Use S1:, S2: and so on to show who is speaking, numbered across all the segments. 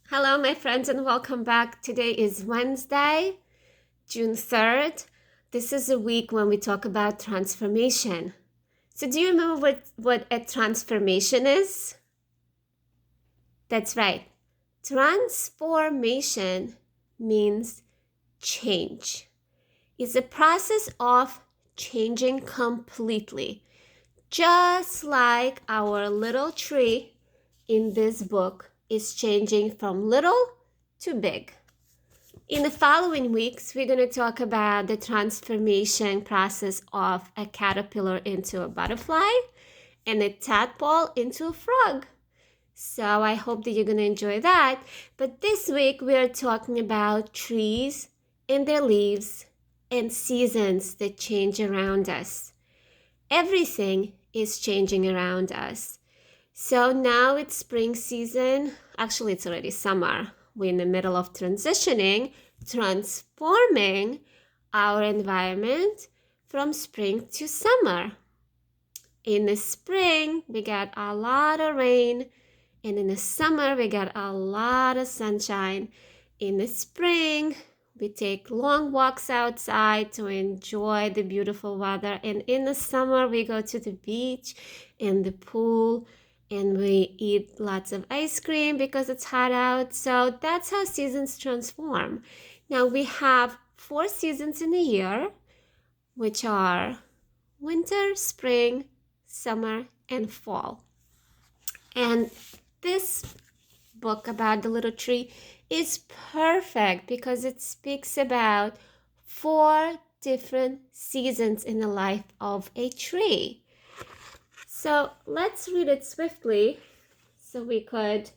S1: Hello, my friends, and welcome back. Today is Wednesday, June 3rd. This is a week when we talk about transformation. So, do you remember what a transformation is? That's right. Transformation means change. It's a process of changing completely, just like our little tree in this book is changing from little to big. In the following weeks, we're going to talk about the transformation process of a caterpillar into a butterfly and a tadpole into a frog. So I hope that you're going to enjoy that. But this week, we are talking about trees and their leaves and seasons that change around us. Everything is changing around us. So now it's spring season. Actually, it's already summer. We're in the middle of transitioning, transforming our environment from spring to summer. In the spring, we get a lot of rain. And in the summer, we get a lot of sunshine. In the spring, we take long walks outside to enjoy the beautiful weather. And in the summer, we go to the beach and the pool. And we eat lots of ice cream because it's hot out. So that's how seasons transform. Now we have 4 seasons in a year, which are winter, spring, summer, and fall. And this book about the little tree is perfect because it speaks about 4 different seasons in the life of a tree. So let's read it swiftly so we could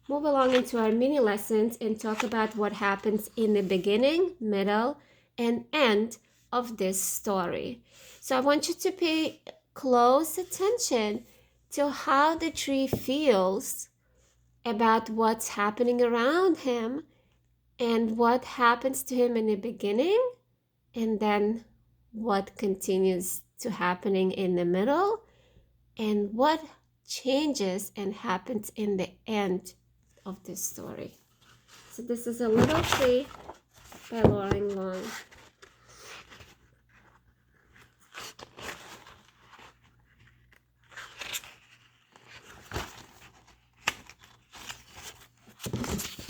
S1: move along into our mini lessons and talk about what happens in the beginning, middle, and end of this story. So I want you to pay close attention to how the tree feels about what's happening around him and what happens to him in the beginning and then what continues to happening in the middle and what changes and happens in the end of this story. So this is A Little Tree by Loren.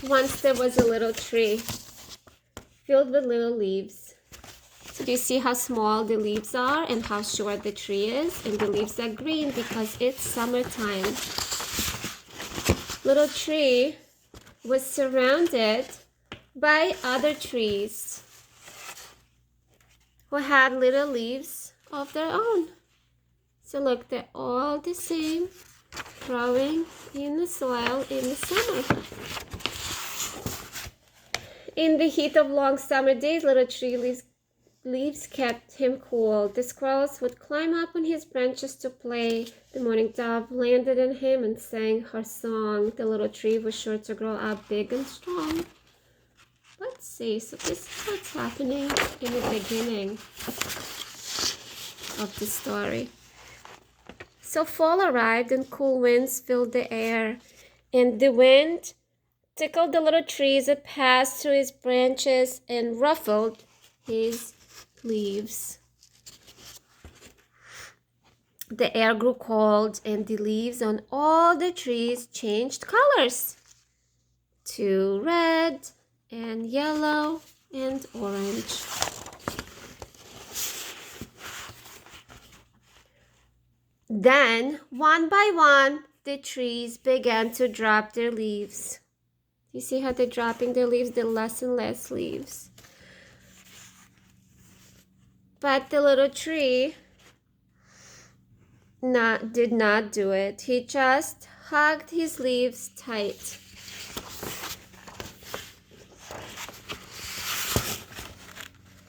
S1: Once there was a little tree filled with little leaves. So do you see how small the leaves are and how short the tree is? And the leaves are green because it's summertime. Little tree was surrounded by other trees who had little leaves of their own. So look, they're all the same, growing in the soil in the summer. In the heat of long summer days, little tree leaves kept him cool. The squirrels would climb up on his branches to play. The morning dove landed on him and sang her song. The little tree was sure to grow up big and strong. Let's see. So this is what's happening in the beginning of the story. So fall arrived and cool winds filled the air. And the wind tickled the little trees that passed through his branches and ruffled his leaves. The air grew cold and the leaves on all the trees changed colors to red and yellow and orange. Then, one by one, the trees began to drop their leaves. You see how they're dropping their leaves? They're less and less leaves. But the little tree did not do it. He just hugged his leaves tight.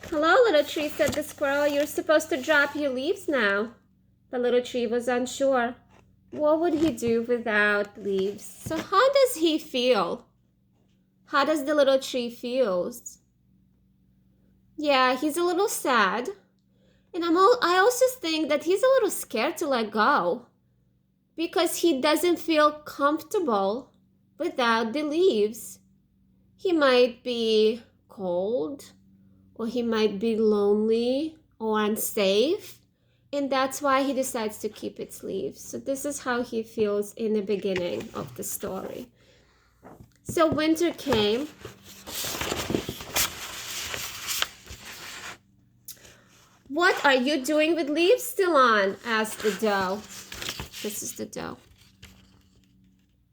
S1: Hello, little tree, said the squirrel. You're supposed to drop your leaves now. The little tree was unsure. What would he do without leaves? So how does he feel? How does the little tree feel? Yeah, he's a little sad. And I also think that he's a little scared to let go because he doesn't feel comfortable without the leaves. He might be cold, or he might be lonely or unsafe, and that's why he decides to keep its leaves. So this is how he feels in the beginning of the story. So winter came. What are you doing with leaves still on? Asked the doe. This is the doe,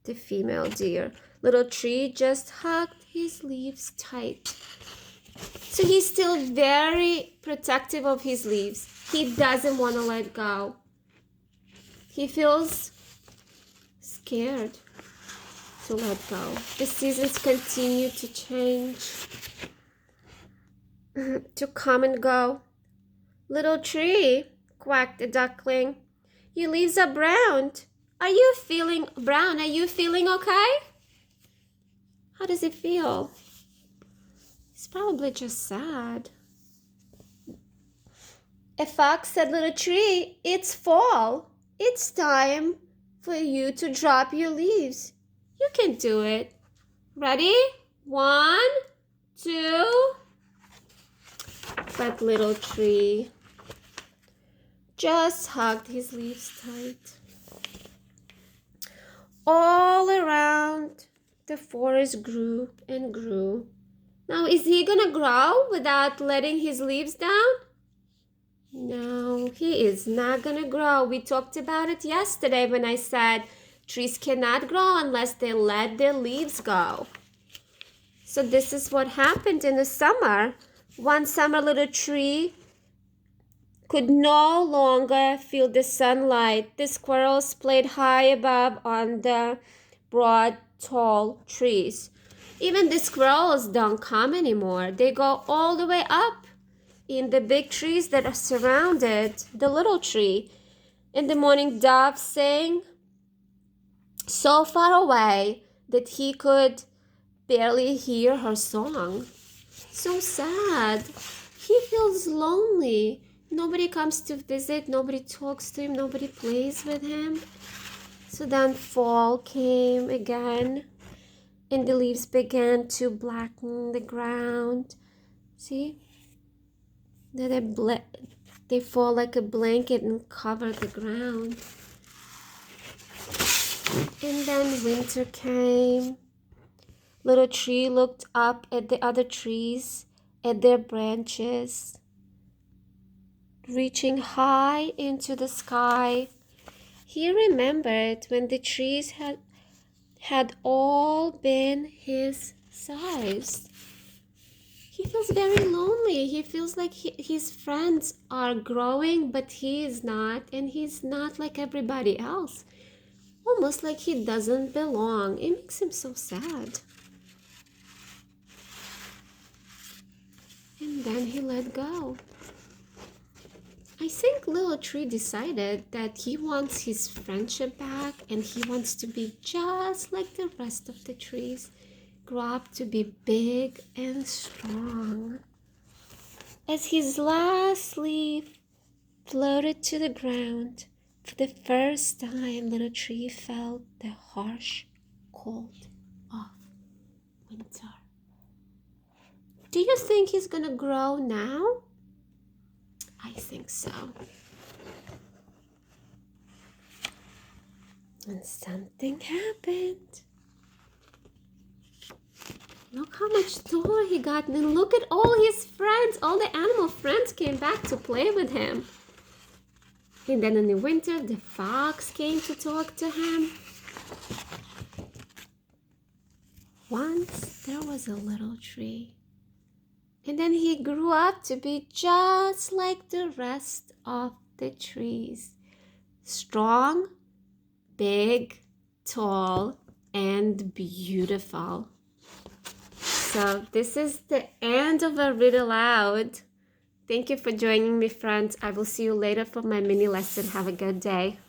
S1: the female deer. Little tree just hugged his leaves tight. So he's still very protective of his leaves. He doesn't want to let go. He feels scared to let go. The seasons continue to change, to come and go. Little tree, quacked the duckling, your leaves are brown. Are you feeling brown? Are you feeling okay? How does it feel? It's probably just sad. A fox said, little tree, it's fall. It's time for you to drop your leaves. You can do it. Ready? 1, 2. But little tree just hugged his leaves tight. All around, the forest grew and grew. Now, is he gonna grow without letting his leaves down? No, he is not gonna grow. We talked about it yesterday when I said trees cannot grow unless they let their leaves go. So this is what happened in the summer. One summer, little tree could no longer feel the sunlight. The squirrels played high above on the broad, tall trees. Even the squirrels don't come anymore. They go all the way up in the big trees that are surrounded the little tree. And the morning dove sang so far away that he could barely hear her song. So sad. He feels lonely. Nobody comes to visit. Nobody talks to him. Nobody plays with him. So then fall came again, and the leaves began to blacken the ground. See? They fall like a blanket and cover the ground. And then winter came. Little tree looked up at the other trees, at their branches, reaching high into the sky. He remembered when the trees had all been his size. He feels very lonely. He feels like his friends are growing, but he is not, and he's not like everybody else. Almost like he doesn't belong. It makes him so sad. And then he let go. I think little tree decided that he wants his friendship back, and he wants to be just like the rest of the trees, grow up to be big and strong. As his last leaf floated to the ground, for the first time, little tree felt the harsh cold of winter. Do you think he's gonna grow now? I think so. And something happened. Look how much taller he got, and look at all his friends. All the animal friends came back to play with him. And then in the winter, the fox came to talk to him. Once there was a little tree. And then he grew up to be just like the rest of the trees. Strong, big, tall, and beautiful. So this is the end of our read aloud. Thank you for joining me, friends. I will see you later for my mini lesson. Have a good day.